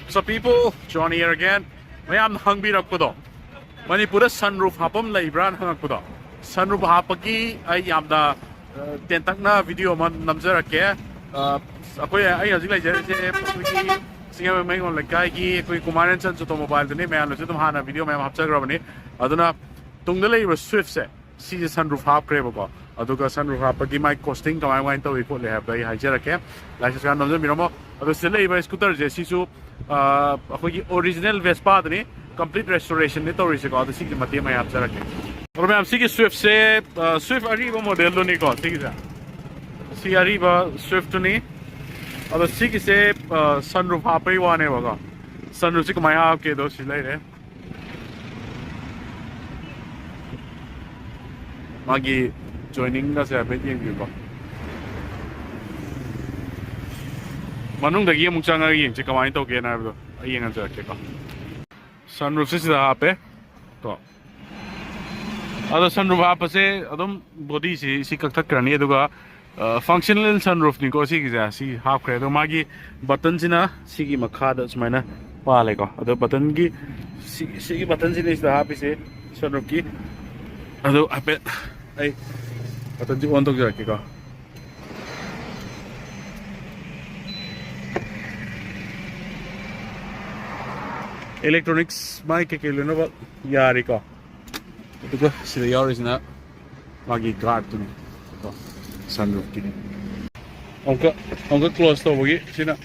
So people, Johnny here again. Mayam hungbi rakpudo. Manipura sunroof hapam laibran hangakpudo. Sunroof hapagi ay yamda tentakna video man namjarake. Akoy ay hajik lai jare je Singjamei on Leikai ki koi Kumar and Sons automobile dune mayan lo tum hana video mayam hapchagrabani. Aduna tungdalai was Swift se. See the sunroof half crave ko. Aduga sunroof hapagi my costing kamay wain to iko le have dai hajarake. License kan namjar biramo. Adu sile iba scooter je sisu akoy original vespa dune complete restoration ne to rise ko adu sigi mati may hapjarake. और मैं आपसी की Swift से Swift Areeba model लो नहीं कौन ठीक है सी Areeba Swift नहीं और सी की से सनरूफ आप ही वाने होगा सनरूफ से कमाया आपके दो सिलाई रहे मागी जॉइनिंग का से आप एक ये को मानूं दगी मुक्चांग का ये कमाई तो क्या ना है तो ये ना चल के का सनरूफ से सीधा आप है तो अदो sunroof आपसे अदम body सी कक्थक करनी है दुगा functional sunroof निको सी की जा सी हाफ करे तो मागी बटन सी ना सी की मखा द सुमाइना पाले को अदो बटन की सी की बटन सी ने इस हाफ से sunroof की अदो आपे आई बटन जी ऑन तो जा के का electronics माइक के लिए ना यार का Ito sila yoris na magi-guard to ito sunroof kini. Angka close to bagi sina.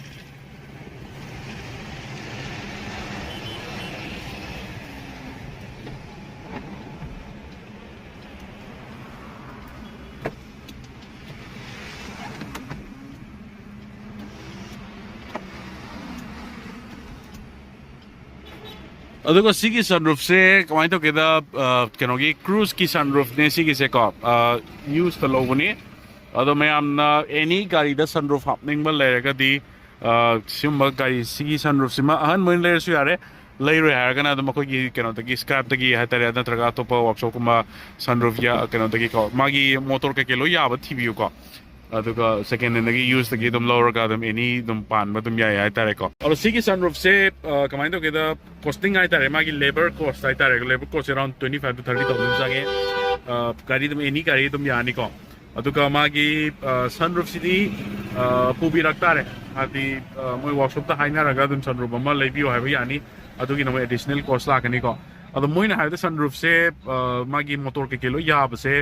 अदुगो सी की sunroof से कमाई तो केदा केनोगी cruise की sunroof ने सी की से को यूज तो लोगों ने अदो मैं आमना एनी गाड़ी दा sunroof happening बल लेगा दी सिम गाड़ी सी की sunroof सिमा अहन मन लेर सु यारे लेर यार कना तो मको की केनो तकी स्क्रैप तकी है तेरे अदर तरगा तो पर वर्कशॉप कुमा sunroof या केनो तकी को मागी मोटर के केलो या बत थी को अदुगा सेकंड हैंड की यूज तकी तुम लोअर का तुम एनी तुम पान में तुम या तारे को और सी की sunroof से कमाई तो केदा costing आई तारे मागी labor cost आई तारे labor cost around 25 to 30,000 जागे गाड़ी तुम एनी गाड़ी तुम यानी को अदुगा मागी sunroof सिटी पुबी रखता रे आदि मोई वर्कशॉप ता हाइना रगा तुम sunroof अम्मा लेबियो है भी यानी अदुगी नमो additional cost लाकनी को अदो मोई ना है तो sunroof से मागी मोटर के किलो या बसे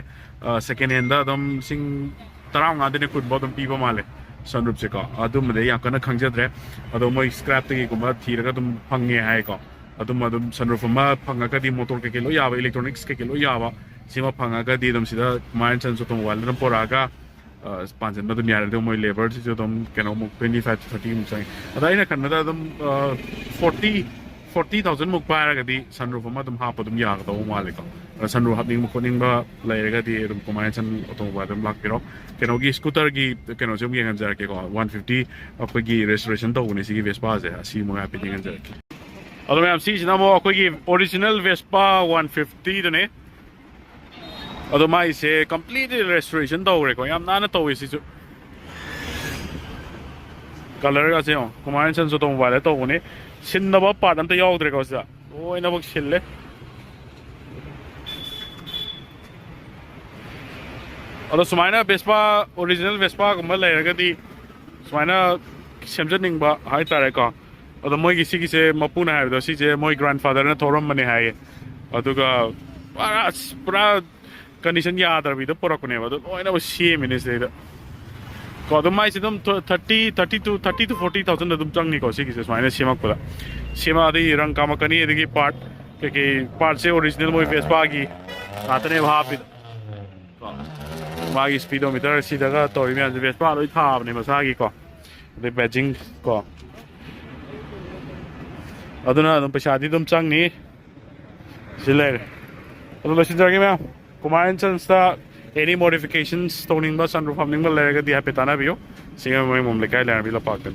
second hand दा तुम सिंग तरांग आदि ने कुछ बहुत पीपा माले sunroof से का अदुम मदे यहाँ कना खंगजत रहे अदो मोई स्क्रैप तकी कुमा थीरगा तुम फंगे है का अदुम sunroof मा फंगा का दी मोटर के किलो यावा इलेक्ट्रॉनिक्स के किलो यावा सीमा फंगा का दी तुम सीधा माइन चंसो तुम वाले तुम पोरागा पांचन में तुम यार तुम मोई लेबर से जो तुम केनो मुक 25 to 30 मुक चाहिए अदाई ना करना था तुम 40,000 मुक पाया का दी sunroof मा तुम हाँ पर तुम यार तो माले का sunroof happening मुको निंग बा लायरेगा दी तुम कुमार चन ऑटोमोबाइल तुम लाग पिरो केनो की स्कूटर की केनो जो भी गंजार के को 150 आपको की रेस्टोरेशन तो उन्हें सी की वेस्पा है असी मुझे हैप्पी गंजार के और मैं आपसी जितना वो आपको की ओरिजिनल वेस्पा 150 तो ने और मैं इसे कंप्लीट रेस्टोरेशन तो हो रहे को यार ना तो इसी जो कलर का से हो कुमार चन ऑटोमोबाइल तो उन्हें सिंदबा पार्ट हम तो याद रहे को सा वो इन्हें बक छिल्ले और सुमाइना वेस्पा ओरिजिनल वेस्पा को मल लेगा दी सुमाइना सेमजनिंग बा हाई तारे का और मोई किसी किसे मपुना है तो सीजे मोई ग्रैंडफादर ने थोरम मने है और तो का पूरा कंडीशन याद रही तो पूरा कोने वाला तो इन्हें वो सेम इन्हें से को तो माइस तुम 30 to 40,000 तुम चंग नहीं को सी किसे सुमाइना सेमक पूरा सेमा आदि रंग काम करनी है देखिए पार्ट से ओरिजिनल मोई वेस्पा की आतने भाप मागी स्पीडोमीटर सीधा तो इमें वेस्पा लोई था अपने मसागी को दे बैजिंग को अदुना तुम पैसादी तुम चंग नहीं सिलेर अदुना लक्ष्य जाके मैं कुमार चंस्ता एनी मॉडिफिकेशंस तो निंबा sunroof हमने लेगा दिया पे ताना भी हो सिंगमई मुंबई का लेना भी लपाक